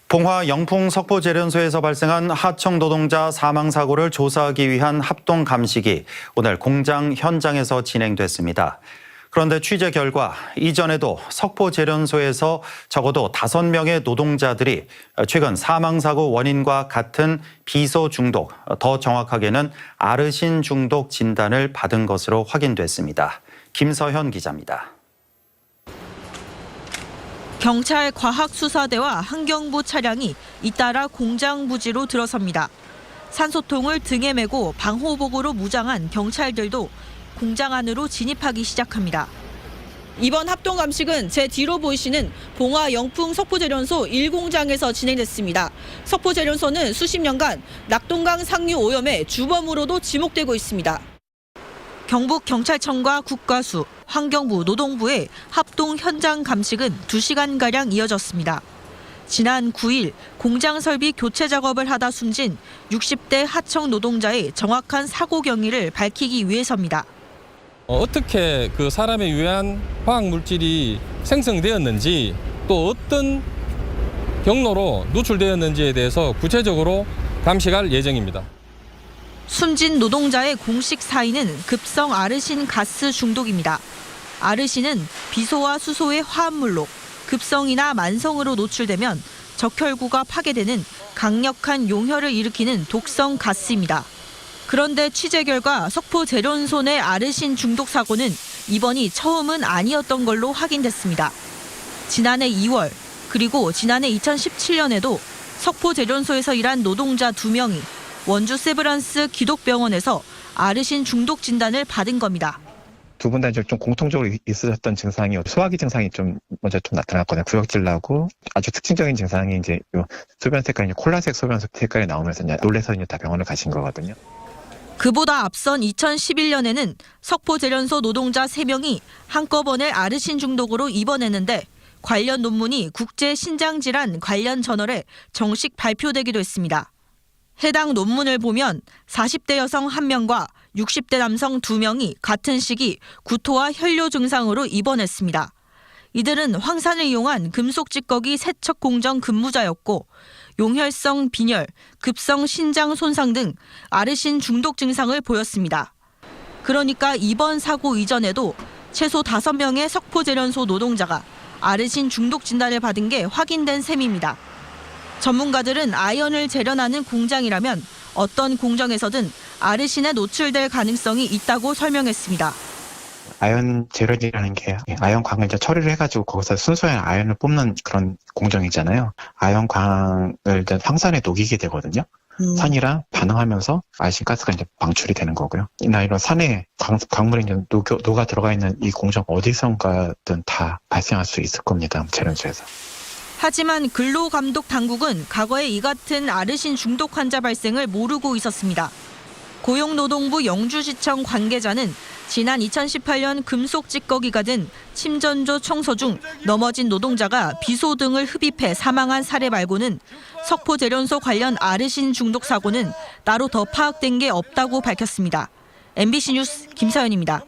봉화 영풍 석포제련소에서 발생한 하청 노동자 사망 사고를 조사하기 위한 합동 감식이 오늘 공장 현장에서 진행됐습니다. 그런데 취재 결과 이전에도 석포제련소에서 적어도 5명의 노동자들이 최근 사망 사고 원인과 같은 비소 중독, 더 정확하게는 아르신 중독 진단을 받은 것으로 확인됐습니다. 김서현 기자입니다. 경찰 과학수사대와 환경부 차량이 잇따라 공장 부지로 들어섭니다. 산소통을 등에 메고 방호복으로 무장한 경찰들도 공장 안으로 진입하기 시작합니다. 이번 합동 감식은 제 뒤로 보이시는 봉화 영풍 석포제련소 1공장에서 진행됐습니다. 석포제련소는 수십 년간 낙동강 상류 오염의 주범으로도 지목되고 있습니다. 경북경찰청과 국가수, 환경부, 노동부의 합동 현장 감식은 2시간가량 이어졌습니다. 지난 9일 공장 설비 교체 작업을 하다 숨진 60대 하청 노동자의 정확한 사고 경위를 밝히기 위해서입니다. 어떻게 그 사람에 유해한 화학물질이 생성되었는지 또 어떤 경로로 누출되었는지에 대해서 구체적으로 감식할 예정입니다. 숨진 노동자의 공식 사인은 급성 아르신 가스 중독입니다. 아르신은 비소와 수소의 화합물로 급성이나 만성으로 노출되면 적혈구가 파괴되는 강력한 용혈을 일으키는 독성 가스입니다. 그런데 취재 결과 석포제련소 내 아르신 중독 사고는 이번이 처음은 아니었던 걸로 확인됐습니다. 지난해 2월 그리고 지난해 2017년에도 석포제련소에서 일한 노동자 2명이 원주 세브란스 기독병원에서 아르신 중독 진단을 받은 겁니다. 두 분 다 좀 공통적으로 있으셨던 증상이 소화기 증상이 먼저 나타났거든요. 구역질 나고 아주 특징적인 증상이 이제 소변 색깔이 콜라색 소변 색깔이 나오면서 놀라서 다 병원을 가신 거거든요. 그보다 앞선 2011년에는 석포제련소 노동자 3명이 한꺼번에 아르신 중독으로 입원했는데 관련 논문이 국제신장질환 관련 저널에 정식 발표되기도 했습니다. 해당 논문을 보면 40대 여성 1명과 60대 남성 2명이 같은 시기 구토와 혈뇨 증상으로 입원했습니다. 이들은 황산을 이용한 금속 찌꺼기 세척 공정 근무자였고 용혈성 빈혈, 급성 신장 손상 등 아르신 중독 증상을 보였습니다. 그러니까 이번 사고 이전에도 최소 5명의 석포제련소 노동자가 아르신 중독 진단을 받은 게 확인된 셈입니다. 전문가들은 아연을 재련하는 공장이라면 어떤 공정에서든 아르신에 노출될 가능성이 있다고 설명했습니다. 아연 재련이라는 게 아연광을 이제 처리를 해가지고 거기서 순수한 아연을 뽑는 그런 공정이잖아요. 아연광을 이제 황산에 녹이게 되거든요. 산이랑 반응하면서 아르신 가스가 이제 방출이 되는 거고요. 이런 산에 광물이 이제 녹아 들어가 있는 이 공정 어디선가든 다 발생할 수 있을 겁니다. 재련소에서. 하지만 근로감독당국은 과거에 이 같은 아르신 중독 환자 발생을 모르고 있었습니다. 고용노동부 영주시청 관계자는 지난 2018년 금속 찌꺼기가 든 침전조 청소 중 넘어진 노동자가 비소 등을 흡입해 사망한 사례 말고는 석포제련소 관련 아르신 중독 사고는 따로 더 파악된 게 없다고 밝혔습니다. MBC 뉴스 김서연입니다.